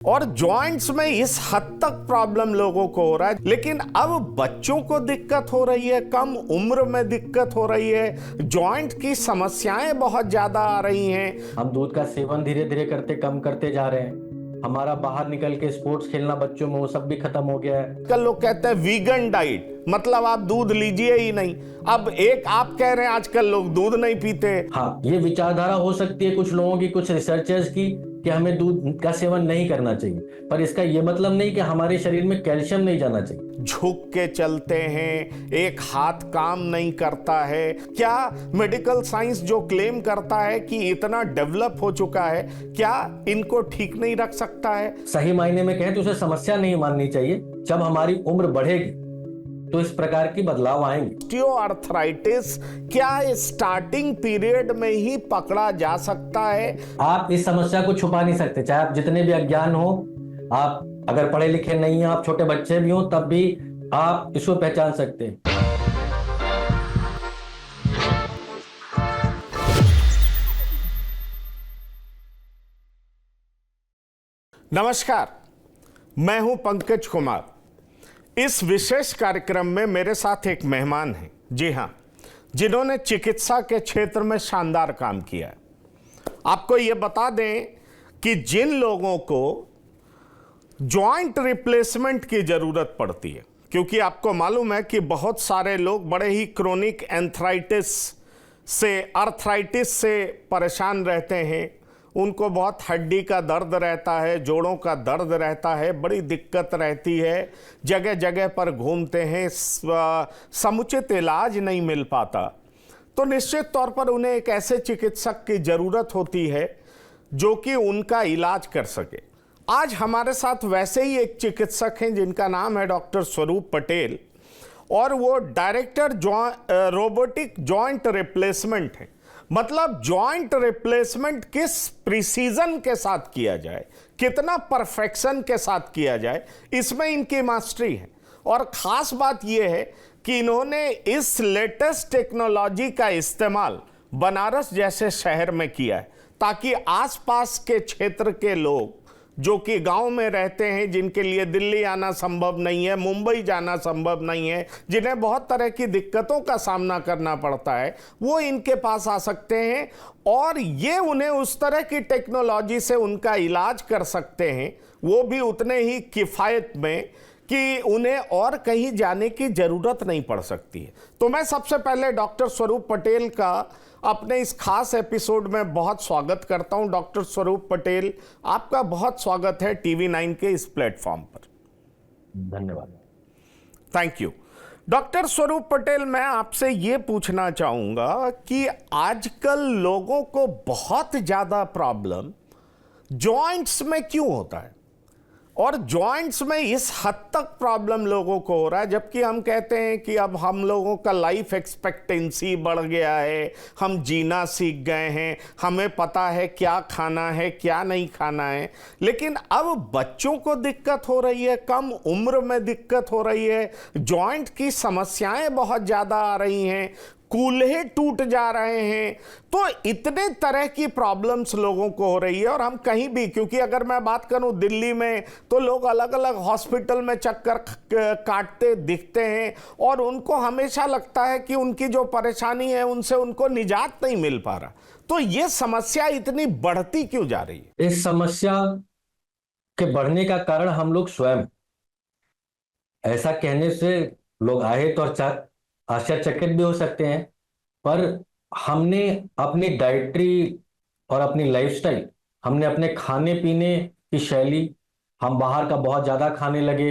और जॉइंट्स में इस हद तक प्रॉब्लम लोगों को हो रहा है, लेकिन अब बच्चों को दिक्कत हो रही है, कम उम्र में दिक्कत हो रही है, जॉइंट की समस्याएं बहुत ज्यादा आ रही हैं। हम दूध का सेवन धीरे धीरे करते कम करते जा रहे हैं। हमारा बाहर निकल के स्पोर्ट्स खेलना बच्चों में वो सब भी खत्म हो गया है। कल लोग कहते हैं वीगन डाइट, मतलब आप दूध लीजिए ही नहीं। अब एक आप कह रहे हैं आजकल लोग दूध नहीं पीते। हाँ, ये विचारधारा हो सकती है कुछ लोगों की, कुछ रिसर्चर्स की, कि हमें दूध का सेवन नहीं करना चाहिए, पर इसका ये मतलब नहीं कि हमारे शरीर में कैल्शियम नहीं जाना चाहिए। झुक के चलते हैं, एक हाथ काम नहीं करता है। क्या मेडिकल साइंस जो क्लेम करता है कि इतना डेवलप हो चुका है, क्या इनको ठीक नहीं रख सकता है? सही मायने में कहें तो उसे समस्या नहीं माननी चाहिए। जब हमारी उम्र बढ़ेगी तो इस प्रकार की बदलाव आएंगे। ऑस्टियोआर्थराइटिस क्या स्टार्टिंग पीरियड में ही पकड़ा जा सकता है? आप इस समस्या को छुपा नहीं सकते, चाहे आप जितने भी अज्ञान हो, आप अगर पढ़े लिखे नहीं हैं, आप छोटे बच्चे भी हो, तब भी आप इसको पहचान सकते हैं। नमस्कार, मैं हूं पंकज कुमार। इस विशेष कार्यक्रम में मेरे साथ एक मेहमान हैं, जी हां, जिन्होंने चिकित्सा के क्षेत्र में शानदार काम किया है। आपको यह बता दें कि जिन लोगों को जॉइंट रिप्लेसमेंट की जरूरत पड़ती है, क्योंकि आपको मालूम है कि बहुत सारे लोग बड़े ही क्रोनिक अर्थराइटिस से परेशान रहते हैं, उनको बहुत हड्डी का दर्द रहता है, जोड़ों का दर्द रहता है, बड़ी दिक्कत रहती है, जगह जगह पर घूमते हैं, समुचित इलाज नहीं मिल पाता। तो निश्चित तौर पर उन्हें एक ऐसे चिकित्सक की ज़रूरत होती है जो कि उनका इलाज कर सके। आज हमारे साथ वैसे ही एक चिकित्सक हैं जिनका नाम है डॉक्टर स्वरूप पटेल, और वो डायरेक्टर रोबोटिक जॉइंट रिप्लेसमेंट है। मतलब जॉइंट रिप्लेसमेंट किस प्रिसीजन के साथ किया जाए, कितना परफेक्शन के साथ किया जाए, इसमें इनकी मास्टरी है। और ख़ास बात यह है कि इन्होंने इस लेटेस्ट टेक्नोलॉजी का इस्तेमाल बनारस जैसे शहर में किया है, ताकि आसपास के क्षेत्र के लोग जो कि गांव में रहते हैं, जिनके लिए दिल्ली आना संभव नहीं है, मुंबई जाना संभव नहीं है, जिन्हें बहुत तरह की दिक्कतों का सामना करना पड़ता है, वो इनके पास आ सकते हैं और ये उन्हें उस तरह की टेक्नोलॉजी से उनका इलाज कर सकते हैं, वो भी उतने ही किफ़ायत में कि उन्हें और कहीं जाने की ज़रूरत नहीं पड़ सकती है। तो मैं सबसे पहले डॉक्टर स्वरूप पटेल का अपने इस खास एपिसोड में बहुत स्वागत करता हूं। डॉक्टर स्वरूप पटेल, आपका बहुत स्वागत है TV9 के इस प्लेटफॉर्म पर। धन्यवाद। Thank you. डॉक्टर स्वरूप पटेल, मैं आपसे ये पूछना चाहूँगा कि आजकल लोगों को बहुत ज़्यादा प्रॉब्लम जॉइंट्स में क्यों होता है, और जॉइंट्स में इस हद तक प्रॉब्लम लोगों को हो रहा है, जबकि हम कहते हैं कि अब हम लोगों का लाइफ एक्सपेक्टेंसी बढ़ गया है, हम जीना सीख गए हैं, हमें पता है क्या खाना है क्या नहीं खाना है, लेकिन अब बच्चों को दिक्कत हो रही है, कम उम्र में दिक्कत हो रही है, जॉइंट की समस्याएं बहुत ज़्यादा आ रही हैं, कूल्हे टूट जा रहे हैं। तो इतने तरह की प्रॉब्लम्स लोगों को हो रही है। और हम कहीं भी, क्योंकि अगर मैं बात करूं दिल्ली में, तो लोग अलग अलग हॉस्पिटल में चक्कर काटते दिखते हैं और उनको हमेशा लगता है कि उनकी जो परेशानी है उनसे उनको निजात नहीं मिल पा रहा। तो ये समस्या इतनी बढ़ती क्यों जा रही है? इस समस्या के बढ़ने का कारण हम लोग स्वयं, ऐसा कहने से लोग आए तो आश्चर्यचकित भी हो सकते हैं, पर हमने अपनी डाइटरी और अपनी लाइफस्टाइल, हमने अपने खाने पीने की शैली, हम बाहर का बहुत ज़्यादा खाने लगे,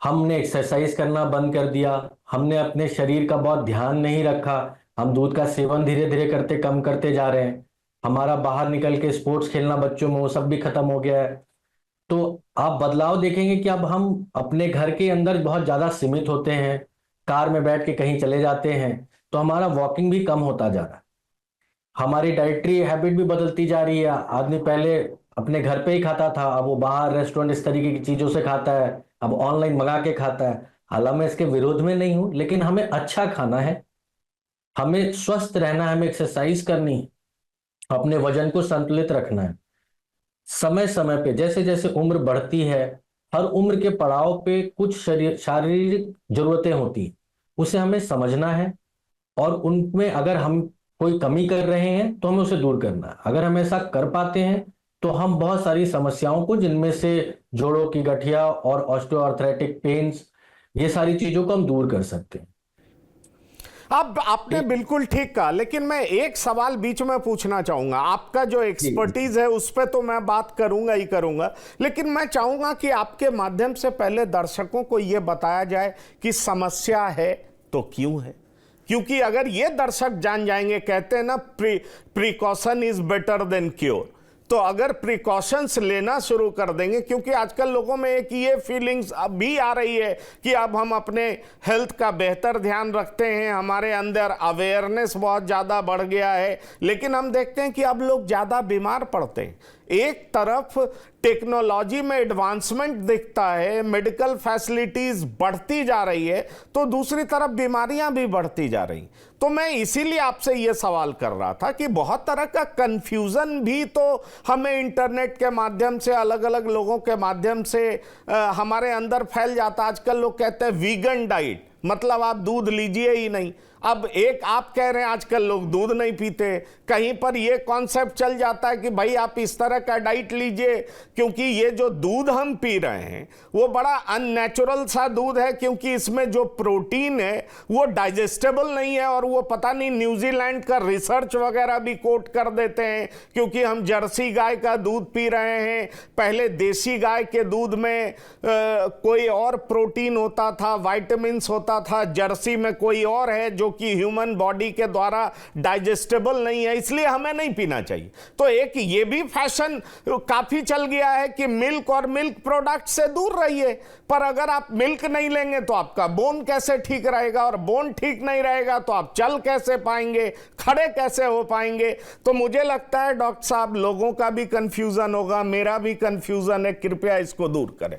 हमने एक्सरसाइज करना बंद कर दिया, हमने अपने शरीर का बहुत ध्यान नहीं रखा, हम दूध का सेवन धीरे धीरे करते कम करते जा रहे हैं, हमारा बाहर निकल के स्पोर्ट्स खेलना बच्चों में वो सब भी खत्म हो गया है। तो आप बदलाव देखेंगे कि अब हम अपने घर के अंदर बहुत ज़्यादा सीमित होते हैं, कार में बैठ के कहीं चले जाते हैं, तो हमारा वॉकिंग भी कम होता जा रहा है, हमारी डाइटरी हैबिट भी बदलती जा रही है। आदमी पहले अपने घर पे ही खाता था, अब वो बाहर रेस्टोरेंट इस तरीके की चीज़ों से खाता है, अब ऑनलाइन मंगा के खाता है। हालांकि मैं इसके विरोध में नहीं हूं, लेकिन हमें अच्छा खाना है, हमें स्वस्थ रहना है, हमें एक्सरसाइज करनी है, अपने वजन को संतुलित रखना है। समय समय पे जैसे जैसे उम्र बढ़ती है, हर उम्र के पड़ाव पे कुछ शारीरिक जरूरतें होती हैं, उसे हमें समझना है और उनमें अगर हम कोई कमी कर रहे हैं तो हमें उसे दूर करना है। अगर हम ऐसा कर पाते हैं तो हम बहुत सारी समस्याओं को, जिनमें से जोड़ों की गठिया और ऑस्टियोआर्थराइटिक पेन्स, ये सारी चीजों को हम दूर कर सकते हैं। अब आपने बिल्कुल ठीक कहा, लेकिन मैं एक सवाल बीच में पूछना चाहूंगा। आपका जो एक्सपर्टीज है उस पर तो मैं बात करूंगा ही करूंगा, लेकिन मैं चाहूंगा कि आपके माध्यम से पहले दर्शकों को यह बताया जाए कि समस्या है तो क्यों है। क्योंकि अगर ये दर्शक जान जाएंगे, कहते हैं ना precaution is better than cure, तो अगर प्रिकॉशंस लेना शुरू कर देंगे, क्योंकि आजकल लोगों में एक ये फीलिंग्स अब भी आ रही है कि अब हम अपने हेल्थ का बेहतर ध्यान रखते हैं, हमारे अंदर अवेयरनेस बहुत ज़्यादा बढ़ गया है, लेकिन हम देखते हैं कि अब लोग ज़्यादा बीमार पड़ते हैं। एक तरफ टेक्नोलॉजी में एडवांसमेंट दिखता है, मेडिकल फैसिलिटीज बढ़ती जा रही है, तो दूसरी तरफ बीमारियां भी बढ़ती जा रही। तो मैं इसीलिए आपसे यह सवाल कर रहा था कि बहुत तरह का कंफ्यूजन भी तो हमें इंटरनेट के माध्यम से, अलग अलग लोगों के माध्यम से हमारे अंदर फैल जाता। आजकल लोग कहते हैं वीगन डाइट, मतलब आप दूध लीजिए ही नहीं। अब एक आप कह रहे हैं आजकल लोग दूध नहीं पीते, कहीं पर यह कॉन्सेप्ट चल जाता है कि भाई आप इस तरह का डाइट लीजिए, क्योंकि ये जो दूध हम पी रहे हैं वो बड़ा अननेचुरल सा दूध है, क्योंकि इसमें जो प्रोटीन है वो डाइजेस्टेबल नहीं है। और वो पता नहीं न्यूजीलैंड का रिसर्च वगैरह भी कोट कर देते हैं, क्योंकि हम जर्सी गाय का दूध पी रहे हैं। पहले देसी गाय के दूध में कोई और प्रोटीन होता था, विटामिन होता था, जर्सी में कोई और है जो कि ह्यूमन बॉडी के द्वारा डाइजेस्टेबल नहीं है, इसलिए हमें नहीं पीना चाहिए। तो एक ये भी फैशन काफी चल गया है कि मिल्क और मिल्क प्रोडक्ट से दूर रहिए, पर अगर आप मिल्क नहीं लेंगे तो आपका बोन कैसे ठीक रहेगा, और बोन ठीक नहीं रहेगा तो आप चल कैसे पाएंगे, खड़े कैसे हो पाएंगे। तो मुझे लगता है डॉक्टर साहब, लोगों का भी कंफ्यूजन होगा, मेरा भी कंफ्यूजन है, कृपया इसको दूर करें।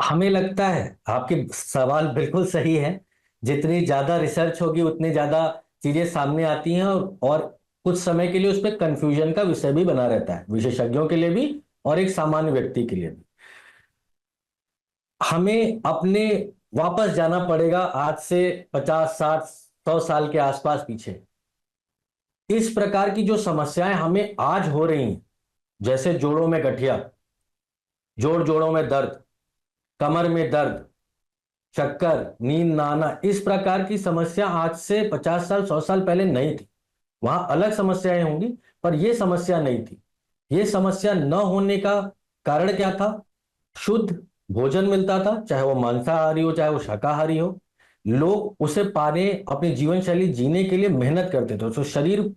हमें लगता है आपके सवाल बिल्कुल सही है। जितनी ज्यादा रिसर्च होगी उतनी ज्यादा चीजें सामने आती हैं, और कुछ समय के लिए उसमें कंफ्यूजन का विषय भी बना रहता है, विशेषज्ञों के लिए भी और एक सामान्य व्यक्ति के लिए भी। हमें अपने वापस जाना पड़ेगा आज से 50, 60, 100 साल के आसपास पीछे। इस प्रकार की जो समस्याएं हमें आज हो रही हैं, जैसे जोड़ों में गठिया, जोड़ों में दर्द, कमर में दर्द, चक्कर, नींद ना आना, इस प्रकार की समस्या आज से 50 साल 100 साल पहले नहीं थी। वहां अलग समस्याएं होंगी, पर यह समस्या नहीं थी। यह समस्या न होने का कारण क्या था? शुद्ध भोजन मिलता था, चाहे वो मांसाहारी हो चाहे वो शाकाहारी हो। लोग उसे पाने, अपनी जीवन शैली जीने के लिए मेहनत करते थे, तो शरीर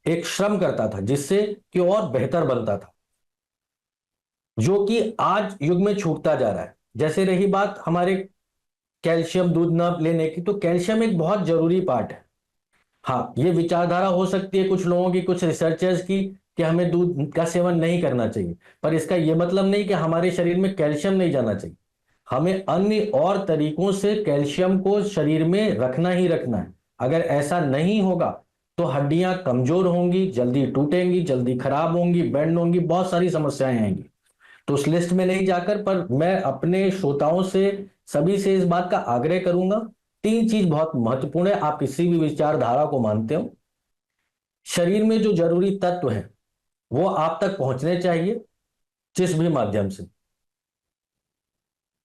एक श्रम करता था जिससे कि और बेहतर बनता था, जो कि आज युग में छूटता जा रहा है। जैसे रही बात हमारे कैल्शियम दूध न लेने की, तो कैल्शियम एक बहुत जरूरी पार्ट है। हाँ, ये विचारधारा हो सकती है कुछ लोगों की, कुछ रिसर्चर्स की, कि हमें दूध का सेवन नहीं करना चाहिए, पर इसका यह मतलब नहीं कि हमारे शरीर में कैल्शियम नहीं जाना चाहिए। हमें अन्य और तरीकों से कैल्शियम को शरीर में रखना ही रखना है। अगर ऐसा नहीं होगा तो हड्डियां कमजोर होंगी, जल्दी टूटेंगी, जल्दी खराब होंगी, बेंड होंगी, बहुत सारी समस्याएं आएंगी। तो उस लिस्ट में नहीं जाकर, पर मैं अपने श्रोताओं से, सभी से इस बात का आग्रह करूंगा, 3 चीज बहुत महत्वपूर्ण है। आप किसी भी विचारधारा को मानते हो, शरीर में जो जरूरी तत्व है वो आप तक पहुंचने चाहिए, जिस भी माध्यम से।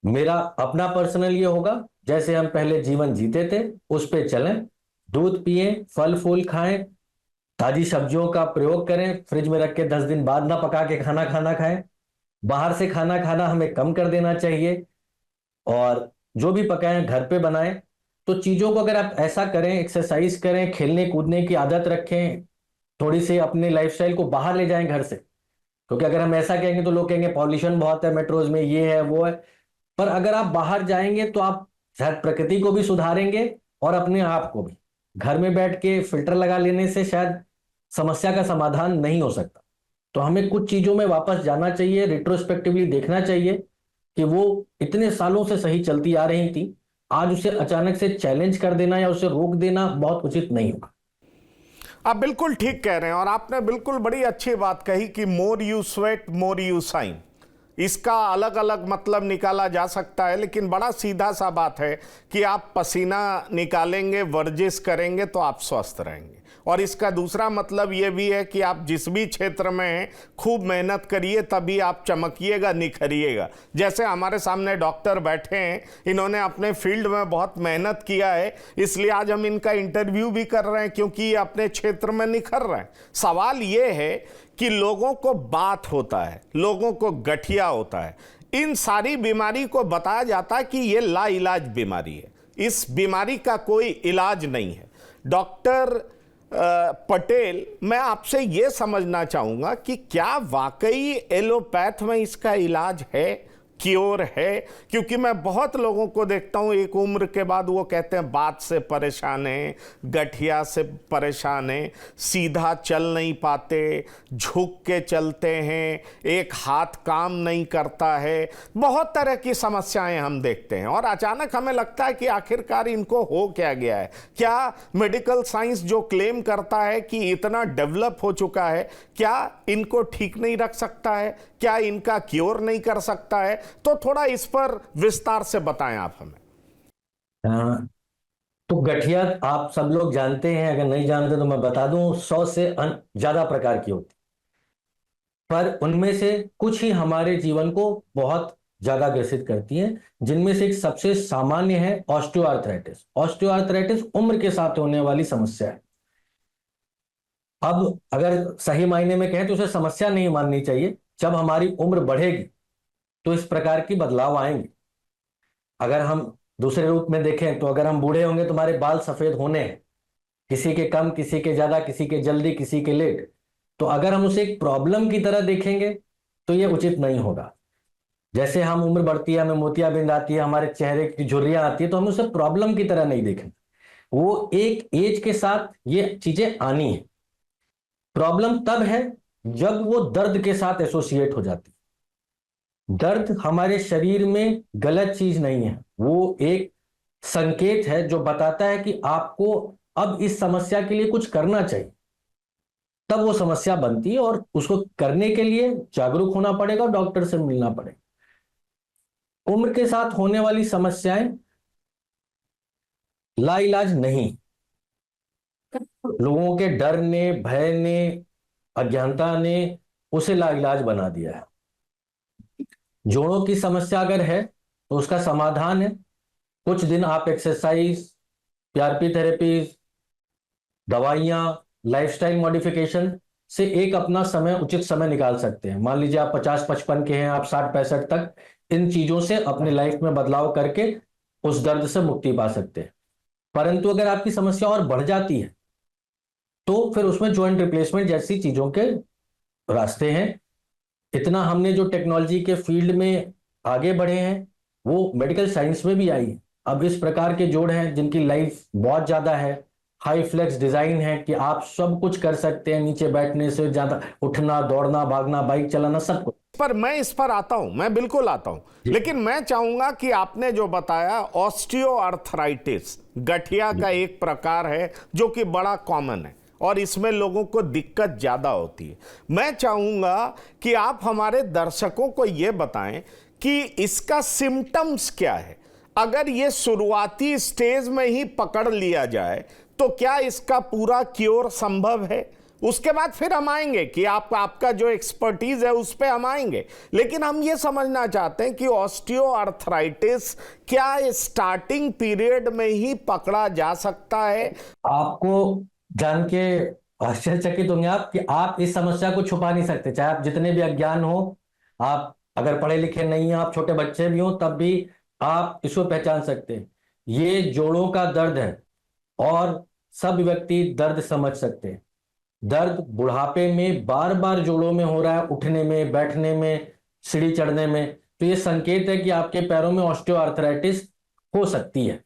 मेरा अपना पर्सनल ये होगा, जैसे हम पहले जीवन जीते थे उस पे चलें, दूध पिए, फल फूल खाएं, ताजी सब्जियों का प्रयोग करें, फ्रिज में रख के 10 दिन बाद ना पका के खाना खाएं, बाहर से खाना खाना हमें कम कर देना चाहिए, और जो भी पकाएं घर पे बनाएं। तो चीजों को अगर आप ऐसा करें, एक्सरसाइज करें, खेलने कूदने की आदत रखें, थोड़ी सी अपने लाइफस्टाइल को बाहर ले जाएं घर से, क्योंकि अगर हम ऐसा कहेंगे तो लोग कहेंगे पॉल्यूशन बहुत है मेट्रोज में, ये है वो है। पर अगर आप बाहर जाएंगे तो आप शायद प्रकृति को भी सुधारेंगे और अपने आप को भी। घर में बैठ के फिल्टर लगा लेने से शायद समस्या का समाधान नहीं हो सकता। तो हमें कुछ चीजों में वापस जाना चाहिए, रिट्रोस्पेक्टिवली देखना चाहिए कि वो इतने सालों से सही चलती आ रही थी, आज उसे अचानक से चैलेंज कर देना या उसे रोक देना बहुत उचित नहीं होगा। आप बिल्कुल ठीक कह रहे हैं और आपने बिल्कुल बड़ी अच्छी बात कही कि more you sweat more you shine. इसका अलग अलग मतलब निकाला जा सकता है, लेकिन बड़ा सीधा सा बात है कि आप पसीना निकालेंगे, वर्जिश करेंगे तो आप स्वस्थ रहेंगे। और इसका दूसरा मतलब ये भी है कि आप जिस भी क्षेत्र में हैं खूब मेहनत करिए, तभी आप चमकिएगा, निखरिएगा। जैसे हमारे सामने डॉक्टर बैठे हैं, इन्होंने अपने फील्ड में बहुत मेहनत किया है, इसलिए आज हम इनका इंटरव्यू भी कर रहे हैं, क्योंकि ये अपने क्षेत्र में निखर रहे हैं। सवाल ये है कि लोगों को बात होता है, लोगों को गठिया होता है, इन सारी बीमारी को बताया जाता है कि ये लाइलाज बीमारी है, इस बीमारी का कोई इलाज नहीं है। डॉक्टर पटेल, मैं आपसे ये समझना चाहूंगा कि क्या वाकई एलोपैथ में इसका इलाज है, क्योर है? क्योंकि मैं बहुत लोगों को देखता हूं एक उम्र के बाद वो कहते हैं बात से परेशान हैं, गठिया से परेशान हैं, सीधा चल नहीं पाते, झुक के चलते हैं, एक हाथ काम नहीं करता है, बहुत तरह की समस्याएं हम देखते हैं। और अचानक हमें लगता है कि आखिरकार इनको हो क्या गया है। क्या मेडिकल साइंस जो क्लेम करता है कि इतना डेवलप हो चुका है, क्या इनको ठीक नहीं रख सकता है? क्या इनका क्योर नहीं कर सकता है? तो थोड़ा इस पर विस्तार से बताएं आप हमें। तो गठिया आप सब लोग जानते हैं, अगर नहीं जानते तो मैं बता दूं, 100 से ज्यादा प्रकार की होती, पर उनमें से कुछ ही हमारे जीवन को बहुत ज्यादा ग्रसित करती हैं, जिनमें से एक सबसे सामान्य है ऑस्टियोआर्थराइटिस। ऑस्टियोआर्थराइटिस उम्र के साथ होने वाली समस्या है। अब अगर सही मायने में कहें तो उसे समस्या नहीं माननी चाहिए। जब हमारी उम्र बढ़ेगी तो इस प्रकार की बदलाव आएंगे। अगर हम दूसरे रूप में देखें तो अगर हम बूढ़े होंगे तो हमारे बाल सफेद होने हैं, किसी के कम, किसी के ज्यादा, किसी के जल्दी, किसी के लेट। तो अगर हम उसे एक प्रॉब्लम की तरह देखेंगे तो यह उचित नहीं होगा। जैसे हम उम्र बढ़ती है, हमें मोतियाबिंद आती है, हमारे चेहरे की झुर्रियां आती है, तो हम उसे प्रॉब्लम की तरह नहीं देखेंगे। वो एक एज के साथ ये चीजें आनी है। प्रॉब्लम तब है जब वो दर्द के साथ एसोसिएट हो जाती है। दर्द हमारे शरीर में गलत चीज नहीं है, वो एक संकेत है जो बताता है कि आपको अब इस समस्या के लिए कुछ करना चाहिए। तब वो समस्या बनती है और उसको करने के लिए जागरूक होना पड़ेगा, डॉक्टर से मिलना पड़ेगा। उम्र के साथ होने वाली समस्याएं लाइलाज नहीं, लोगों के डर ने, भय ने, अज्ञानता ने उसे लाइलाज बना दिया है। जोड़ों की समस्या अगर है तो उसका समाधान है कुछ दिन आप एक्सरसाइज, पीआरपी थेरेपी, दवाइयां, लाइफस्टाइल मॉडिफिकेशन से एक अपना समय, उचित समय निकाल सकते हैं। मान लीजिए आप 50-55 के हैं, आप 60-65 तक इन चीजों से अपने लाइफ में बदलाव करके उस दर्द से मुक्ति पा सकते हैं। परंतु अगर आपकी समस्या और बढ़ जाती है तो फिर उसमें जॉइंट रिप्लेसमेंट जैसी चीजों के रास्ते हैं। इतना हमने जो टेक्नोलॉजी के फील्ड में आगे बढ़े हैं वो मेडिकल साइंस में भी आई है। अब इस प्रकार के जोड़ हैं जिनकी लाइफ बहुत ज्यादा है, हाई फ्लेक्स डिजाइन है कि आप सब कुछ कर सकते हैं, नीचे बैठने से ज्यादा उठना, दौड़ना, भागना, बाइक चलाना, सब कुछ। पर मैं इस पर आता हूं, मैं बिल्कुल आता हूं, लेकिन मैं चाहूंगा कि आपने जो बताया ऑस्टियोआर्थराइटिस गठिया का एक प्रकार है जो कि बड़ा कॉमन है और इसमें लोगों को दिक्कत ज्यादा होती है। मैं चाहूंगा कि आप हमारे दर्शकों को यह बताएं कि इसका सिम्टम्स क्या है। अगर ये शुरुआती स्टेज में ही पकड़ लिया जाए तो क्या इसका पूरा क्योर संभव है? उसके बाद फिर हम आएंगे कि आपका जो एक्सपर्टीज है उस पे हम आएंगे, लेकिन हम ये समझना चाहते हैं कि ऑस्टियोआर्थराइटिस क्या स्टार्टिंग पीरियड में ही पकड़ा जा सकता है? आपको जान के आश्चर्यचकित होंगे आप कि आप इस समस्या को छुपा नहीं सकते, चाहे आप जितने भी अज्ञान हो, आप अगर पढ़े लिखे नहीं हैं, आप छोटे बच्चे भी हो, तब भी आप इसको पहचान सकते हैं। ये जोड़ों का दर्द है और सब व्यक्ति दर्द समझ सकते हैं। दर्द बुढ़ापे में बार बार जोड़ों में हो रहा है, उठने में, बैठने में, सीढ़ी चढ़ने में, तो ये संकेत है कि आपके पैरों में ऑस्टियोआर्थराइटिस हो सकती है।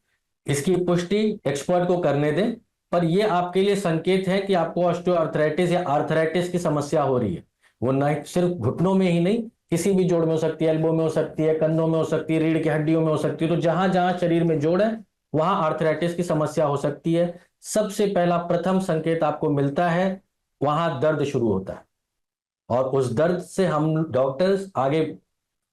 इसकी पुष्टि एक्सपर्ट को करने दें, पर यह आपके लिए संकेत है कि आपको ऑस्टियोआर्थराइटिस या आर्थराइटिस की समस्या हो रही है। वो न सिर्फ घुटनों में ही नहीं, किसी भी जोड़ में हो सकती है, एल्बो में हो सकती है, कंधों में हो सकती है, रीढ़ की हड्डियों में हो सकती है। तो जहां जहां शरीर में जोड़ है वहां आर्थराइटिस की समस्या हो सकती है। सबसे पहला प्रथम संकेत आपको मिलता है, वहां दर्द शुरू होता है। और उस दर्द से हम डॉक्टर्स आगे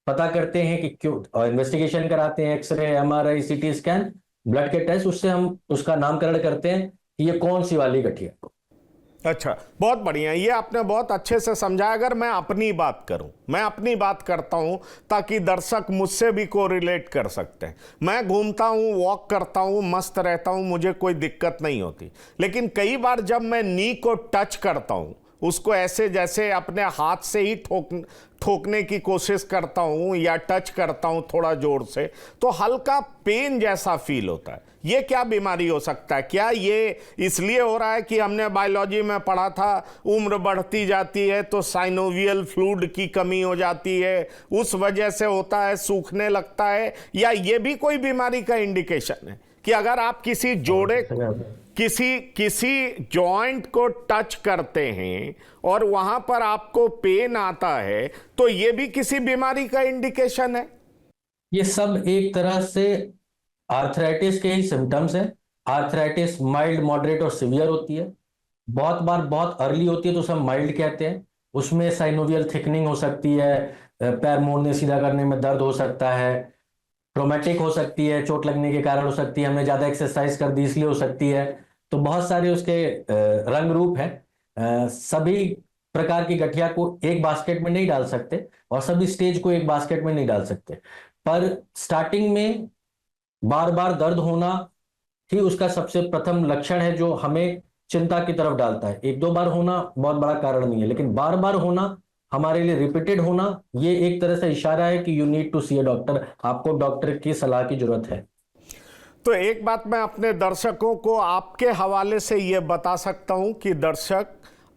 पता करते हैं कि क्यों, इन्वेस्टिगेशन कराते हैं, x ray, MRI, CT scan, blood के टेस्ट, उससे हम उसका नामकरण करते हैं कि ये कौन सी वाली गठिया। अच्छा, बहुत बढ़िया, ये आपने बहुत अच्छे से समझाया। अगर मैं अपनी बात करूं, मैं अपनी बात करता हूं ताकि दर्शक मुझसे भी कोरिलेट कर सकते हैं। मैं घूमता हूं, वॉक करता हूं, मस्त रहता हूं, मुझे कोई दिक्कत नहीं होती। लेकिन कई बार जब मैं नी को टच करता हूं, उसको ऐसे जैसे अपने हाथ से ही ठोकने की कोशिश करता हूं या टच करता हूं थोड़ा जोर से, तो हल्का पेन जैसा फील होता है। ये क्या बीमारी हो सकता है? क्या ये इसलिए हो रहा है कि हमने बायोलॉजी में पढ़ा था उम्र बढ़ती जाती है तो साइनोवियल फ्लूइड की कमी हो जाती है, उस वजह से होता है, सूखने लगता है? या ये भी कोई बीमारी का इंडिकेशन है कि अगर आप किसी जोड़े, किसी जॉइंट को टच करते हैं और वहां पर आपको पेन आता है, तो ये भी किसी बीमारी का इंडिकेशन है? ये सब एक तरह से आर्थराइटिस के ही सिम्टम्स हैं। आर्थराइटिस माइल्ड, मॉडरेट और सिवियर होती है। बहुत बार बहुत अर्ली होती है तो उसे हम माइल्ड कहते हैं। उसमें साइनोवियल थिकनिंग हो सकती है, पैर मोड़ने सीधा करने में दर्द हो सकता है, ट्रोमेटिक हो सकती है, चोट लगने के कारण हो सकती है, हमने ज्यादा एक्सरसाइज कर दी इसलिए हो सकती है। तो बहुत सारे उसके रंग रूप हैं। सभी प्रकार की गठिया को एक बास्केट में नहीं डाल सकते और सभी स्टेज को एक बास्केट में नहीं डाल सकते, पर स्टार्टिंग में बार बार दर्द होना ही उसका सबसे प्रथम लक्षण है जो हमें चिंता की तरफ डालता है। एक दो बार होना बहुत बड़ा कारण नहीं है, लेकिन बार बार होना, हमारे लिए रिपीटेड होना, ये एक तरह से इशारा है कि you need to see a doctor, आपको डॉक्टर की सलाह की जरूरत है। तो एक बात मैं अपने दर्शकों को आपके हवाले से यह बता सकता हूं कि दर्शक,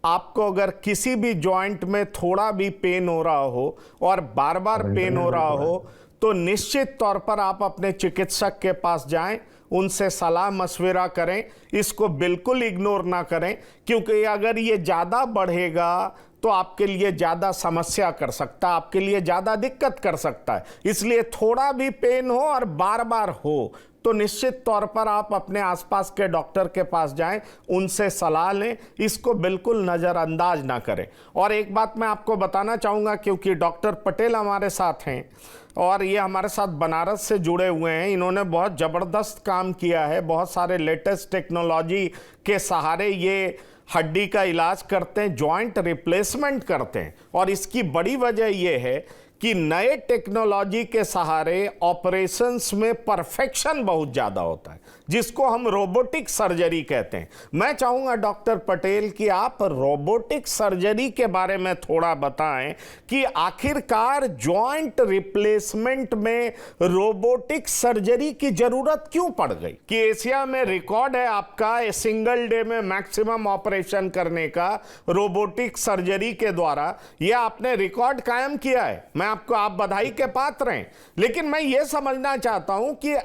आपको अगर किसी भी जॉइंट में थोड़ा भी पेन हो रहा हो और बार बार पेन हो रहा हो, तो निश्चित तौर पर आप अपने चिकित्सक के पास जाएं, उनसे सलाह मशविरा करें, इसको बिल्कुल इग्नोर ना करें, क्योंकि अगर ये ज़्यादा बढ़ेगा तो आपके लिए ज़्यादा समस्या कर सकता है, आपके लिए ज़्यादा दिक्कत कर सकता है। इसलिए थोड़ा भी पेन हो और बार बार हो तो निश्चित तौर पर आप अपने आसपास के डॉक्टर के पास जाएं, उनसे सलाह लें, इसको बिल्कुल नज़रअंदाज ना करें। और एक बात मैं आपको बताना चाहूँगा, क्योंकि डॉक्टर पटेल हमारे साथ हैं और ये हमारे साथ बनारस से जुड़े हुए हैं, इन्होंने बहुत ज़बरदस्त काम किया है, बहुत सारे लेटेस्ट टेक्नोलॉजी के सहारे ये हड्डी का इलाज करते हैं, जॉइंट रिप्लेसमेंट करते हैं। और इसकी बड़ी वजह यह है कि नए टेक्नोलॉजी के सहारे ऑपरेशंस में परफेक्शन बहुत ज़्यादा होता है, जिसको हम रोबोटिक सर्जरी कहते हैं। मैं चाहूँगा डॉक्टर पटेल कि आप रोबोटिक सर्जरी के बारे में थोड़ा बताएं कि आखिरकार जॉइंट रिप्लेसमेंट में रोबोटिक सर्जरी की ज़रूरत क्यों पड़ गई? कि एशिया में रिकॉर्ड है आपका सिंगल डे में मैक्सिमम ऑपरेशन करने का रोबोटिक सर्जरी के द्वारा, यह आपने रिकॉर्ड कायम किया है। मैं आपको, आप बधाई के पात्र हैं, लेकिन मैं यह समझना चाहता हूं कि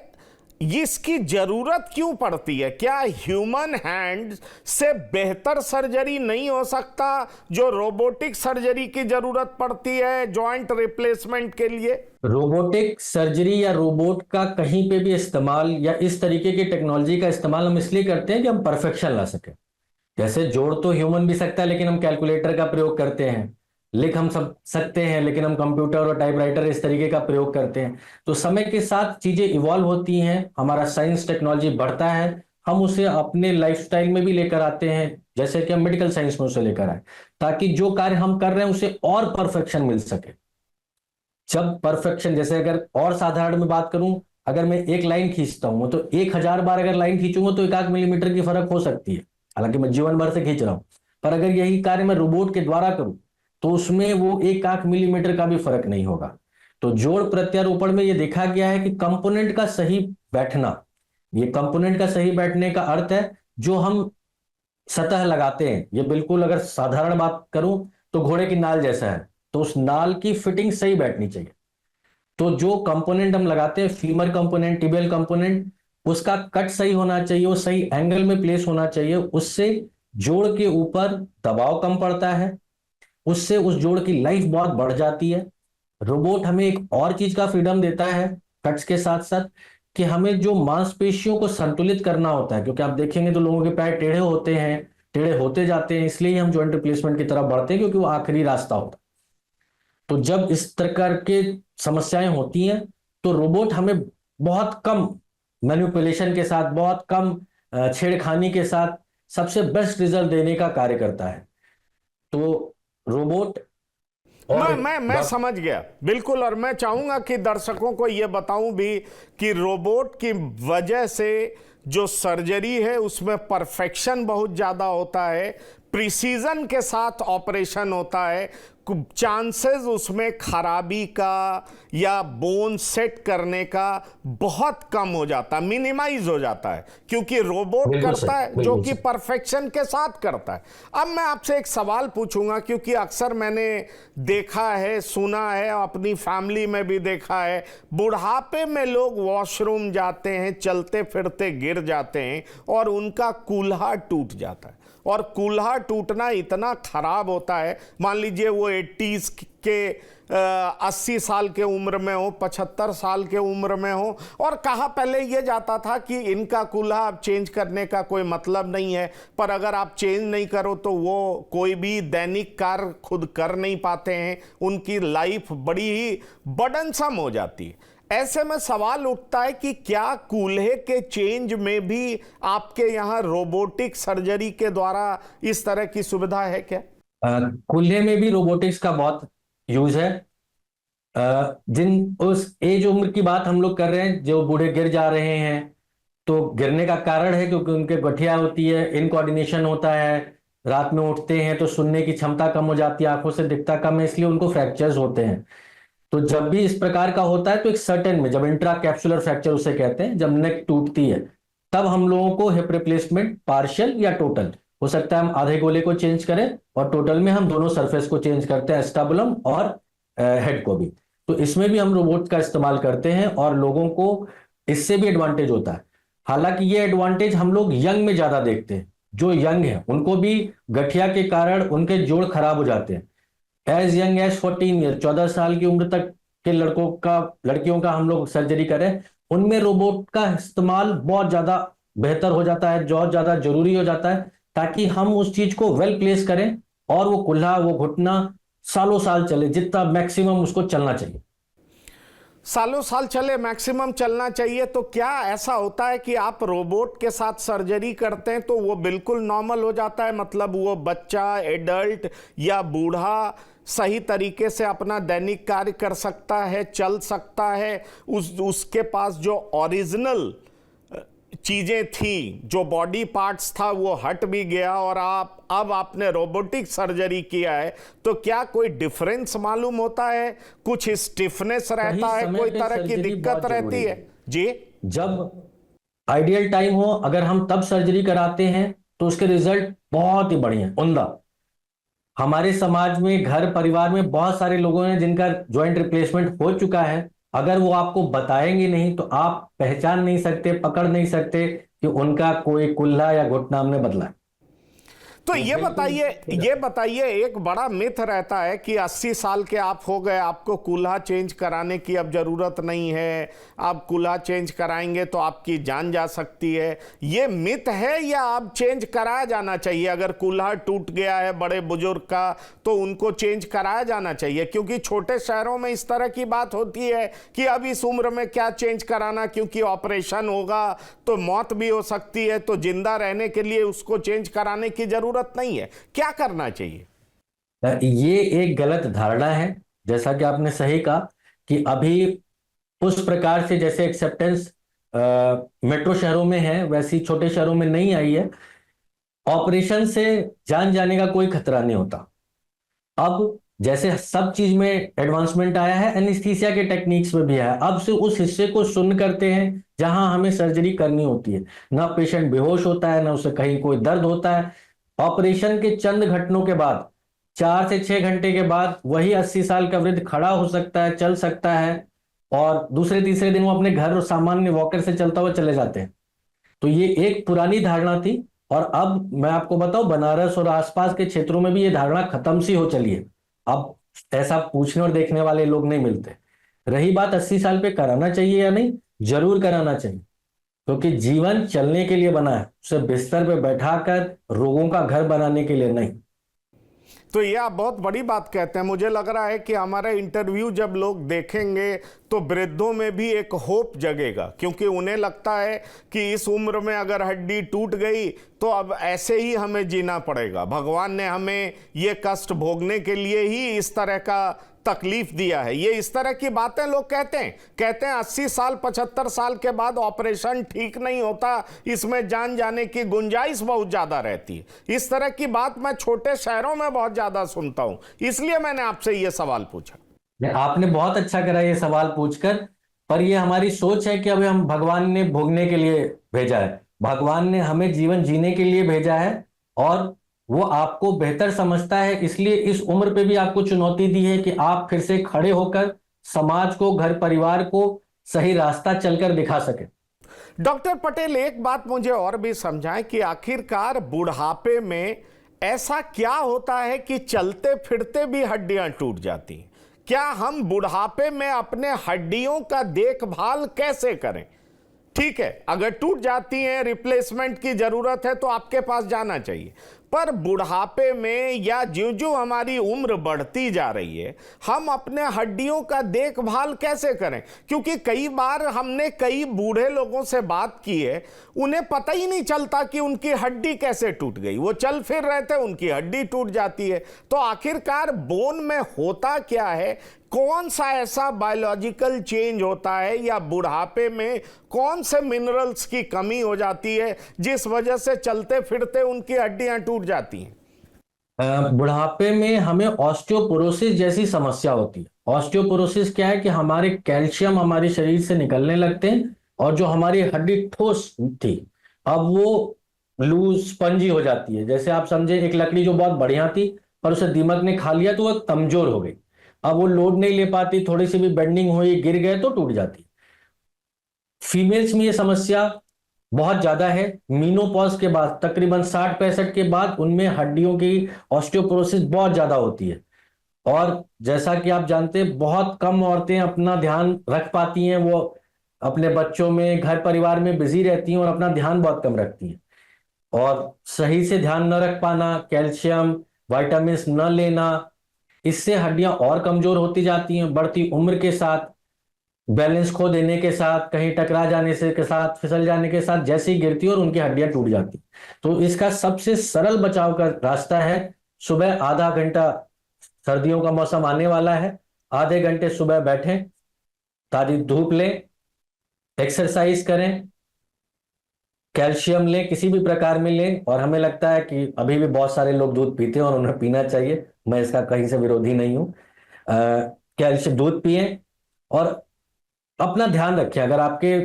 इसकी जरूरत क्यों पड़ती है? क्या ह्यूमन हैंड से बेहतर सर्जरी नहीं हो सकता जो रोबोटिक सर्जरी की जरूरत पड़ती है जॉइंट रिप्लेसमेंट के लिए? रोबोटिक सर्जरी या रोबोट का कहीं पे भी इस्तेमाल या इस तरीके की टेक्नोलॉजी का इस्तेमाल हम इसलिए करते हैं कि हम परफेक्शन ला सकें। जैसे जोड़ तो ह्यूमन भी सकता है, लेकिन हम कैलकुलेटर का प्रयोग करते हैं। लिख हम सब सकते हैं, लेकिन हम कंप्यूटर और टाइपराइटर इस तरीके का प्रयोग करते हैं। तो समय के साथ चीजें इवॉल्व होती हैं, हमारा साइंस टेक्नोलॉजी बढ़ता है, हम उसे अपने लाइफस्टाइल में भी लेकर आते हैं, जैसे कि हम मेडिकल साइंस में उसे लेकर आए, ताकि जो कार्य हम कर रहे हैं उसे और परफेक्शन मिल सके। जब परफेक्शन, जैसे अगर और साधारण में बात करूं, अगर मैं एक लाइन खींचता हूं तो 1000 बार अगर लाइन खींचूंगा तो 1 मिलीमीटर की फर्क हो सकती है, हालांकि मैं जीवन भर से खींच रहा हूं। पर अगर यही कार्य मैं रोबोट के द्वारा करूं तो उसमें वो 1 मिलीमीटर का भी फर्क नहीं होगा। तो जोड़ प्रत्यारोपण में ये देखा गया है कि कंपोनेंट का सही बैठना, ये कंपोनेंट का सही बैठने का अर्थ है जो हम सतह लगाते हैं, ये बिल्कुल अगर साधारण बात करूं तो घोड़े की नाल जैसा है, तो उस नाल की फिटिंग सही बैठनी चाहिए। तो जो कंपोनेंट हम लगाते हैं, फीमर कंपोनेंट, टिबियल कंपोनेंट, उसका कट सही होना चाहिए, वो सही एंगल में प्लेस होना चाहिए। उससे जोड़ के ऊपर दबाव कम पड़ता है, उससे उस जोड़ की लाइफ बहुत बढ़ जाती है। रोबोट हमें एक और चीज का फ्रीडम देता है कट्स के साथ साथ, कि हमें जो मांसपेशियों को संतुलित करना होता है, क्योंकि आप देखेंगे तो लोगों के पैर टेढ़े होते हैं, टेढ़े होते जाते हैं, इसलिए ही हम जॉइंट रिप्लेसमेंट की तरफ बढ़ते हैं, क्योंकि वो आखिरी रास्ता होता है। तो जब इस प्रकार के समस्याएं होती हैं तो रोबोट हमें बहुत कम मैनिपुलेशन के साथ, बहुत कम छेड़खानी के साथ सबसे बेस्ट रिजल्ट देने का कार्य करता है। तो रोबोट और मैं समझ गया बिल्कुल। और मैं चाहूंगा कि दर्शकों को यह बताऊं भी कि रोबोट की वजह से जो सर्जरी है उसमें परफेक्शन बहुत ज्यादा होता है, प्रिसीजन के साथ ऑपरेशन होता है, चांसेस उसमें खराबी का या बोन सेट करने का बहुत कम हो जाता, मिनिमाइज हो जाता है, क्योंकि रोबोट करता है जो कि परफेक्शन के साथ करता है। अब मैं आपसे एक सवाल पूछूंगा, क्योंकि अक्सर मैंने देखा है, सुना है, अपनी फैमिली में भी देखा है, बुढ़ापे में लोग वॉशरूम जाते हैं, चलते फिरते गिर जाते हैं और उनका कूल्हा टूट जाता है। और कूल्हा टूटना इतना खराब होता है, मान लीजिए वो 80s के 80 साल के उम्र में हो, 75 साल के उम्र में हो, और कहा पहले ये जाता था कि इनका कूल्हा अब चेंज करने का कोई मतलब नहीं है, पर अगर आप चेंज नहीं करो तो वो कोई भी दैनिक कार्य खुद कर नहीं पाते हैं, उनकी लाइफ बड़ी ही बर्डनसम हो जाती है। ऐसे में सवाल उठता है कि क्या कूल्हे के चेंज में भी आपके यहाँ रोबोटिक सर्जरी के द्वारा इस तरह की सुविधा है क्या? कूल्हे में भी रोबोटिक्स का बहुत यूज है। जिन उस एज उम्र की बात हम लोग कर रहे हैं, जो बूढ़े गिर जा रहे हैं, तो गिरने का कारण है क्योंकि उनके गठिया होती है, इनकोऑर्डिनेशन होता है, रात में उठते हैं तो सुनने की क्षमता कम हो जाती है, आंखों से दिखता कम है, इसलिए उनको फ्रैक्चर्स होते हैं। तो जब भी इस प्रकार का होता है तो एक सर्टेन में, जब इंट्रा कैप्सुलर फ्रैक्चर उसे कहते हैं, जब नेक टूटती है, तब हम लोगों को हिप रिप्लेसमेंट पार्शियल या टोटल हो सकता है, हम आधे गोले को चेंज करें और टोटल में हम दोनों सरफेस को चेंज करते हैं, एस्टाबुलम और हेड को भी। तो इसमें भी हम रोबोट का इस्तेमाल करते हैं और लोगों को इससे भी एडवांटेज होता है। हालांकि ये एडवांटेज हम लोग यंग में ज्यादा देखते हैं, जो यंग है उनको भी गठिया के कारण उनके जोड़ खराब हो जाते हैं। एज यंग एज 14 ईयर, 14 साल की उम्र तक के लड़कियों का हम लोग सर्जरी करें, उनमें रोबोट का इस्तेमाल बहुत ज्यादा बेहतर हो जाता है, बहुत ज्यादा जरूरी हो जाता है, ताकि हम उस चीज को वेल प्लेस करें और वो कुल्हा, वो घुटना सालों साल चले, जितना मैक्सिमम उसको चलना चाहिए। सालों साल चले, मैक्सिमम चलना चाहिए। तो क्या ऐसा होता है कि आप रोबोट के साथ सर्जरी करते हैं तो वो बिल्कुल नॉर्मल हो जाता है, मतलब वो बच्चा, एडल्ट या बूढ़ा सही तरीके से अपना दैनिक कार्य कर सकता है, चल सकता है, उसके पास जो ओरिजिनल चीजें थी, जो बॉडी पार्ट्स था, वो हट भी गया और अब आपने रोबोटिक सर्जरी किया है, तो क्या कोई डिफरेंस मालूम होता है? कुछ स्टिफनेस रहता है, कोई तरह की दिक्कत रहती है? जी, जब आइडियल टाइम हो, अगर हम तब सर्जरी कराते हैं तो उसके रिजल्ट बहुत ही बढ़िया, उम्दा। हमारे समाज में, घर परिवार में बहुत सारे लोगों हैं जिनका जॉइंट रिप्लेसमेंट हो चुका है, अगर वो आपको बताएंगे नहीं तो आप पहचान नहीं सकते, पकड़ नहीं सकते कि उनका कोई कुल्हा या घुटना हमने बदला है। तो ये बताइए, एक बड़ा मिथ रहता है कि 80 साल के आप हो गए, आपको कूल्हा चेंज कराने की अब जरूरत नहीं है, आप कूल्हा चेंज कराएंगे तो आपकी जान जा सकती है। ये मिथ है या आप चेंज कराया जाना चाहिए? अगर कूल्हा टूट गया है बड़े बुजुर्ग का तो उनको चेंज कराया जाना चाहिए, क्योंकि छोटे शहरों में इस तरह की बात होती है कि अब इस उम्र में क्या चेंज कराना, क्योंकि ऑपरेशन होगा तो मौत भी हो सकती है, तो जिंदा रहने के लिए उसको चेंज कराने की जरूरत नहीं है। क्या करना चाहिए? ये एक गलत धारणा है। जैसा कि आपने सही कहा कि अभी उस प्रकार से जैसे एक्सेप्टेंस मेट्रो शहरों में है, वैसी छोटे शहरों में नहीं आई है। ऑपरेशन से जान जाने का कोई खतरा नहीं होता। अब जैसे सब चीज में एडवांसमेंट आया है, एनेस्थीसिया के टेक्निक्स में भी आया, अब से उस हिस्से को सुन्न करते हैं जहां हमें सर्जरी करनी होती है। ना पेशेंट बेहोश होता है, ना उसे कहीं कोई दर्द होता है। ऑपरेशन के चंद घंटों के बाद, 4 से 6 घंटे के बाद, वही 80 साल का वृद्ध खड़ा हो सकता है, चल सकता है, और दूसरे तीसरे दिन वो अपने घर और सामान्य वॉकर से चलता हुआ चले जाते हैं। तो ये एक पुरानी धारणा थी, और अब मैं आपको बताऊं, बनारस और आसपास के क्षेत्रों में भी ये धारणा खत्म सी हो चली है। अब ऐसा पूछने और देखने वाले लोग नहीं मिलते। रही बात 80 साल पे कराना चाहिए या नहीं, जरूर कराना चाहिए, क्योंकि जीवन चलने के लिए बना है, उसे बिस्तर पे बैठाकर रोगों का घर बनाने के लिए नहीं। तो ये आप बहुत बड़ी बात कहते हैं। मुझे लग रहा है कि हमारा इंटरव्यू जब लोग देखेंगे तो वृद्धों में भी एक होप जगेगा, क्योंकि उन्हें लगता है कि इस उम्र में अगर हड्डी टूट गई तो अब ऐसे ही हमें जीना पड़ेगा। भगवान ने हमें ये कष्ट भोगने के लिए ही इस तरह का तकलीफ दिया है। ये इस तरह की बातें लोग कहते हैं 80 साल 75 साल के बाद ऑपरेशन ठीक नहीं होता, इसमें जान जाने की गुंजाइश बहुत ज्यादा रहती है। इस तरह की बात मैं छोटे शहरों में बहुत ज्यादा सुनता हूं, इसलिए मैंने आपसे ये सवाल पूछा। आपने बहुत अच्छा करा ये सवाल पूछकर, पर ये हमारी सोच है कि अभी हम भगवान ने भोगने के लिए भेजा है, भगवान ने हमें जीवन जीने के लिए भेजा है, और वो आपको बेहतर समझता है, इसलिए इस उम्र पे भी आपको चुनौती दी है कि आप फिर से खड़े होकर समाज को, घर परिवार को सही रास्ता चलकर दिखा सके। डॉक्टर पटेल, एक बात मुझे और भी समझाएं कि आखिरकार बुढ़ापे में ऐसा क्या होता है कि चलते फिरते भी हड्डियां टूट जाती हैं? क्या हम बुढ़ापे में अपने हड्डियों का देखभाल कैसे करें? ठीक है, अगर टूट जाती हैं, रिप्लेसमेंट की जरूरत है तो आपके पास जाना चाहिए, पर बुढ़ापे में या ज्यों ज्यों हमारी उम्र बढ़ती जा रही है, हम अपने हड्डियों का देखभाल कैसे करें? क्योंकि कई बार हमने कई बूढ़े लोगों से बात की है, उन्हें पता ही नहीं चलता कि उनकी हड्डी कैसे टूट गई। वो चल फिर रहे थे, उनकी हड्डी टूट जाती है। तो आखिरकार बोन में होता क्या है? कौन सा ऐसा बायोलॉजिकल चेंज होता है, या बुढ़ापे में कौन से मिनरल्स की कमी हो जाती है जिस वजह से चलते फिरते उनकी हड्डियां टूट जाती हैं? बुढ़ापे में हमें ऑस्टियोपोरोसिस जैसी समस्या होती है। ऑस्टियोपोरोसिस क्या है कि हमारे कैल्शियम हमारे शरीर से निकलने लगते हैं, और जो हमारी हड्डी ठोस थी अब वो लूज स्पंजी हो जाती है। जैसे आप समझे एक लकड़ी जो बहुत बढ़िया थी, पर उसे दीमक ने खा लिया तो वह कमजोर हो गई, अब वो लोड नहीं ले पाती, थोड़ी सी भी बेंडिंग हुई, गिर गए तो टूट जाती। फीमेल्स में ये समस्या बहुत ज्यादा है। मीनोपॉज के बाद तकरीबन 60-65 के बाद उनमें हड्डियों की ऑस्टियोपोरोसिस बहुत ज्यादा होती है, और जैसा कि आप जानते हैं बहुत कम औरतें अपना ध्यान रख पाती हैं, वो अपने बच्चों में, घर परिवार में बिजी रहती हैं और अपना ध्यान बहुत कम रखती हैं। और सही से ध्यान न रख पाना, कैल्शियम विटामिन न लेना, इससे हड्डियां और कमजोर होती जाती हैं। बढ़ती उम्र के साथ, बैलेंस खो देने के साथ, कहीं टकरा जाने से के साथ, फिसल जाने के साथ जैसे ही गिरती है और उनकी हड्डियां टूट जाती। तो इसका सबसे सरल बचाव का रास्ता है सुबह आधा घंटा, सर्दियों का मौसम आने वाला है, आधे घंटे सुबह बैठें, ताजी धूप लें, एक्सरसाइज करें, कैल्शियम लें, किसी भी प्रकार में लें। और हमें लगता है कि अभी भी बहुत सारे लोग दूध पीते हैं और उन्हें पीना चाहिए, मैं इसका कहीं से विरोधी नहीं हूं। कैल्शियम दूध पिए और अपना ध्यान रखें। अगर आपके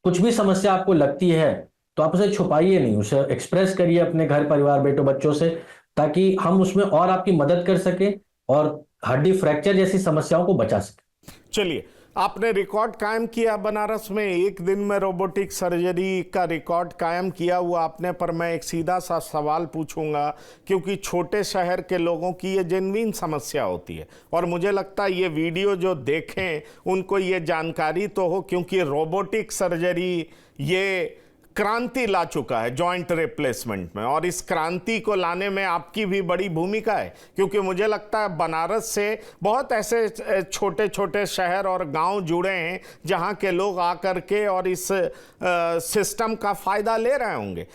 कुछ भी समस्या आपको लगती है तो आप उसे छुपाइए नहीं, उसे एक्सप्रेस करिए अपने घर परिवार, बेटों बच्चों से, ताकि हम उसमें और आपकी मदद कर सकें और हड्डी फ्रैक्चर जैसी समस्याओं को बचा सकें। चलिए, आपने रिकॉर्ड कायम किया बनारस में, एक दिन में रोबोटिक सर्जरी का रिकॉर्ड कायम किया हुआ आपने। पर मैं एक सीधा सा सवाल पूछूंगा, क्योंकि छोटे शहर के लोगों की ये जेन्युइन समस्या होती है, और मुझे लगता है ये वीडियो जो देखें उनको ये जानकारी तो हो, क्योंकि रोबोटिक सर्जरी ये क्रांति ला चुका है जॉइंट रिप्लेसमेंट में, और इस क्रांति को लाने में आपकी भी बड़ी भूमिका है। क्योंकि मुझे लगता है बनारस से बहुत ऐसे छोटे छोटे शहर और गांव जुड़े हैं जहां के लोग आकर के और इस सिस्टम का फायदा ले रहे होंगे।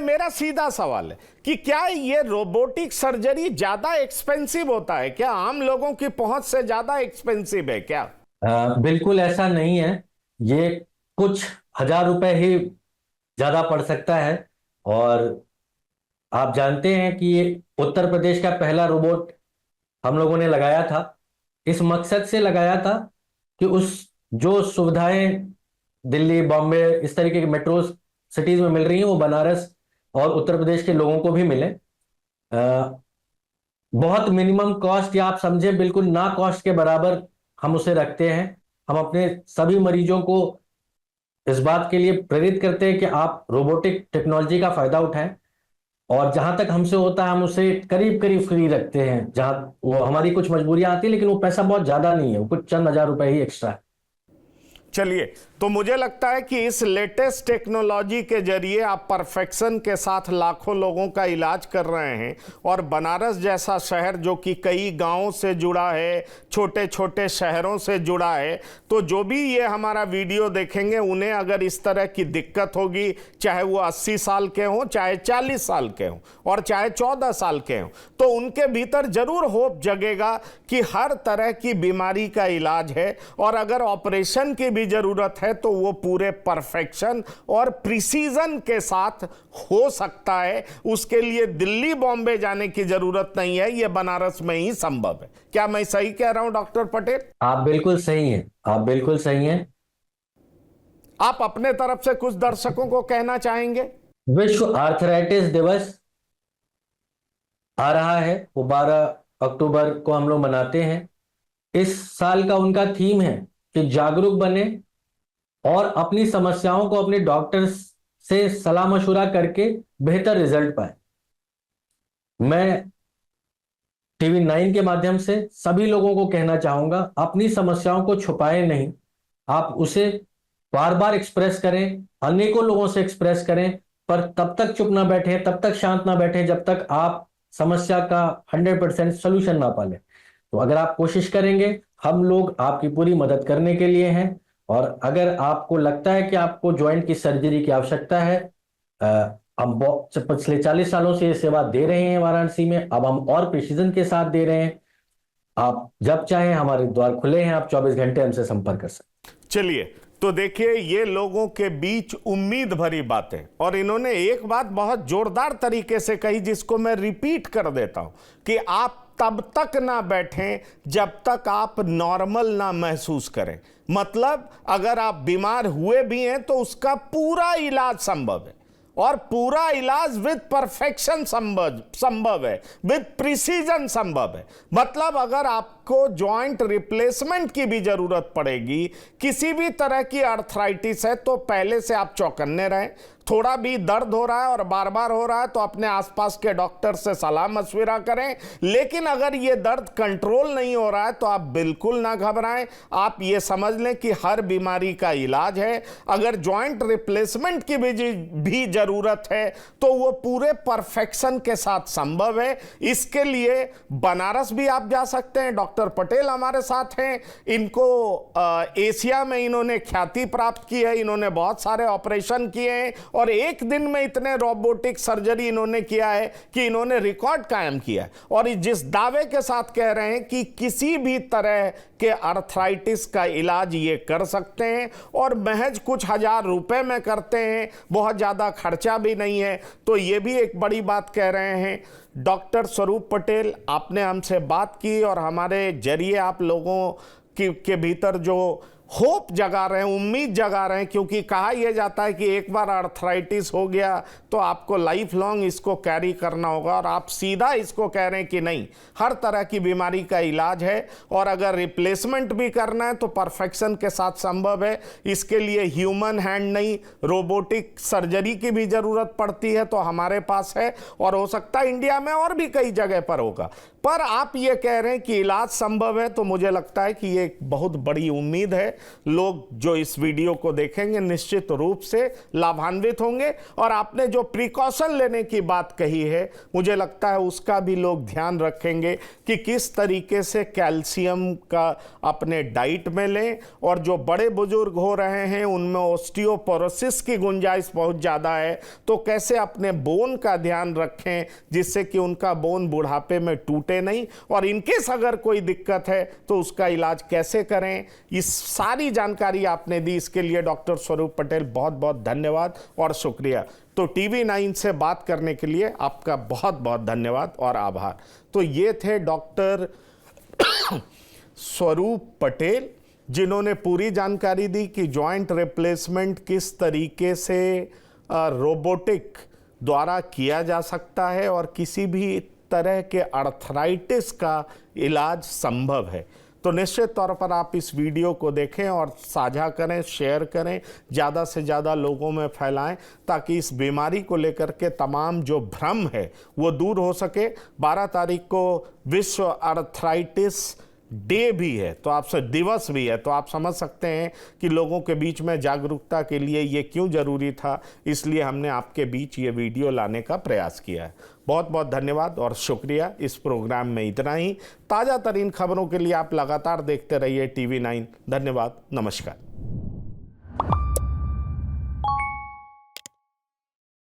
मेरा सीधा सवाल है कि क्या ये रोबोटिक सर्जरी ज्यादा एक्सपेंसिव होता है? क्या आम लोगों की पहुंच से ज्यादा एक्सपेंसिव है क्या? बिल्कुल ऐसा नहीं है, ये कुछ हजार रुपए ही ज्यादा पड़ सकता है। और आप जानते हैं कि ये उत्तर प्रदेश का पहला रोबोट हम लोगों ने लगाया था। इस मकसद से लगाया था कि उस जो सुविधाएं दिल्ली, बॉम्बे, इस तरीके की मेट्रो सिटीज में मिल रही हैं वो बनारस और उत्तर प्रदेश के लोगों को भी मिले। बहुत मिनिमम कॉस्ट, या आप समझे बिल्कुल ना कॉस्ट के बराबर हम उसे रखते हैं। हम अपने सभी मरीजों को इस बात के लिए प्रेरित करते हैं कि आप रोबोटिक टेक्नोलॉजी का फायदा उठाएं, और जहां तक हमसे होता है हम उसे करीब करीब फ्री रखते हैं। जहां वो हमारी कुछ मजबूरियां आती है, लेकिन वो पैसा बहुत ज्यादा नहीं है, वो कुछ चंद हजार रुपए ही एक्स्ट्रा है। चलिए, तो मुझे लगता है कि इस लेटेस्ट टेक्नोलॉजी के जरिए आप परफेक्शन के साथ लाखों लोगों का इलाज कर रहे हैं। और बनारस जैसा शहर जो कि कई गांवों से जुड़ा है, छोटे छोटे शहरों से जुड़ा है, तो जो भी ये हमारा वीडियो देखेंगे उन्हें अगर इस तरह की दिक्कत होगी, चाहे वो 80 साल के हों, चाहे 40 साल के हों और चाहे 14 साल के हों, तो उनके भीतर जरूर होप जगेगा कि हर तरह की बीमारी का इलाज है। और अगर ऑपरेशन की भी जरूरत है तो वो पूरे परफेक्शन और प्रिसीजन के साथ हो सकता है। उसके लिए दिल्ली बॉम्बे जाने की जरूरत नहीं है, ये बनारस में ही संभव है। क्या मैं सही कह रहा हूं डॉक्टर पटेल? आप बिल्कुल सही हैं, आप बिल्कुल सही हैं। आप अपने तरफ से कुछ दर्शकों को कहना चाहेंगे? विश्व आर्थराइटिस दिवस आ रहा है, वो 12 अक्टूबर को हम लोग मनाते हैं। इस साल का उनका थीम है कि जागरूक बने और अपनी समस्याओं को अपने डॉक्टर से सलाह मशुरा करके बेहतर रिजल्ट पाए। मैं टीवी 9 के माध्यम से सभी लोगों को कहना चाहूंगा, अपनी समस्याओं को छुपाएं नहीं, आप उसे बार बार एक्सप्रेस करें, अनेकों लोगों से एक्सप्रेस करें, पर तब तक चुप ना बैठे, तब तक शांत ना बैठे जब तक आप समस्या का 100% सोल्यूशन ना पालें। तो अगर आप कोशिश करेंगे, हम लोग आपकी पूरी मदद करने के लिए हैं। और अगर आपको लगता है कि आपको ज्वाइंट की सर्जरी की आवश्यकता है, हम पिछले 40 सालों से ये सेवा दे रहे हैं वाराणसी में, अब हम और प्रिसीजन के साथ दे रहे हैं। आप जब चाहें, हमारे द्वार खुले हैं, आप 24 घंटे हमसे संपर्क कर सकते हैं। चलिए, तो देखिए ये लोगों के बीच उम्मीद भरी बातें, और इन्होंने एक बात बहुत जोरदार तरीके से कही जिसको मैं रिपीट कर देता हूं कि आप तब तक ना बैठें जब तक आप नॉर्मल ना महसूस करें। मतलब अगर आप बीमार हुए भी हैं तो उसका पूरा इलाज संभव है, और पूरा इलाज विद परफेक्शन संभव है, विद प्रिसीजन संभव है। मतलब अगर आपको जॉइंट रिप्लेसमेंट की भी जरूरत पड़ेगी, किसी भी तरह की आर्थराइटिस है, तो पहले से आप चौकन्ने रहें। थोड़ा भी दर्द हो रहा है और बार बार हो रहा है तो अपने आसपास के डॉक्टर से सलाह मशविरा करें। लेकिन अगर ये दर्द कंट्रोल नहीं हो रहा है तो आप बिल्कुल ना घबराएं। आप ये समझ लें कि हर बीमारी का इलाज है। अगर जॉइंट रिप्लेसमेंट की भी जरूरत है तो वो पूरे परफेक्शन के साथ संभव है। इसके लिए बनारस भी आप जा सकते हैं। डॉक्टर पटेल हमारे साथ हैं। इनको एशिया में इन्होंने ख्याति प्राप्त की है, इन्होंने बहुत सारे ऑपरेशन किए हैं और एक दिन में इतने रोबोटिक सर्जरी इन्होंने किया है कि इन्होंने रिकॉर्ड कायम किया है। और जिस दावे के साथ कह रहे हैं कि किसी भी तरह के आर्थराइटिस का इलाज ये कर सकते हैं और महज कुछ हजार रुपए में करते हैं, बहुत ज़्यादा खर्चा भी नहीं है, तो ये भी एक बड़ी बात कह रहे हैं। डॉक्टर स्वरूप पटेल, आपने हमसे बात की और हमारे जरिए आप लोगों के भीतर जो होप जगा रहे हैं, उम्मीद जगा रहे हैं, क्योंकि कहा यह जाता है कि एक बार आर्थराइटिस हो गया तो आपको लाइफ लॉन्ग इसको कैरी करना होगा, और आप सीधा इसको कह रहे हैं कि नहीं, हर तरह की बीमारी का इलाज है और अगर रिप्लेसमेंट भी करना है तो परफेक्शन के साथ संभव है। इसके लिए ह्यूमन हैंड नहीं, रोबोटिक सर्जरी की भी जरूरत पड़ती है, तो हमारे पास है और हो सकता है इंडिया में और भी कई जगह पर होगा। पर आप ये कह रहे हैं कि इलाज संभव है, तो मुझे लगता है कि ये एक बहुत बड़ी उम्मीद है। लोग जो इस वीडियो को देखेंगे निश्चित रूप से लाभान्वित होंगे। और आपने जो प्रिकॉशन लेने की बात कही है, मुझे लगता है उसका भी लोग ध्यान रखेंगे कि किस तरीके से कैल्शियम का अपने डाइट में लें। और जो बड़े बुजुर्ग हो रहे हैं उनमें ऑस्टियोपोरोसिस की गुंजाइश बहुत ज़्यादा है, तो कैसे अपने बोन का ध्यान रखें जिससे कि उनका बोन बुढ़ापे में टूटे नहीं, और इनकेस अगर कोई दिक्कत है तो उसका इलाज कैसे करें। इस सारी जानकारी आपने दी, इसके लिए डॉक्टर स्वरूप पटेल बहुत बहुत धन्यवाद और शुक्रिया। तो टीवी 9 से बात करने के लिए आपका बहुत बहुत धन्यवाद और आभार। तो ये थे डॉक्टर स्वरूप पटेल, जिन्होंने पूरी जानकारी दी कि जॉइंट रिप्लेसमेंट किस तरीके से रोबोटिक द्वारा किया जा सकता है और किसी भी तरह के आर्थराइटिस का इलाज संभव है। तो निश्चित तौर पर आप इस वीडियो को देखें और साझा करें, शेयर करें, ज़्यादा से ज़्यादा लोगों में फैलाएं, ताकि इस बीमारी को लेकर के तमाम जो भ्रम है वो दूर हो सके। 12 तारीख को विश्व आर्थराइटिस डे भी है, तो आपसे दिवस भी है, तो आप समझ सकते हैं कि लोगों के बीच में जागरूकता के लिए ये क्यों ज़रूरी था। इसलिए हमने आपके बीच ये वीडियो लाने का प्रयास किया है। बहुत बहुत धन्यवाद और शुक्रिया। इस प्रोग्राम में इतना ही। ताज़ा तरीन खबरों के लिए आप लगातार देखते रहिए TV9। धन्यवाद, नमस्कार।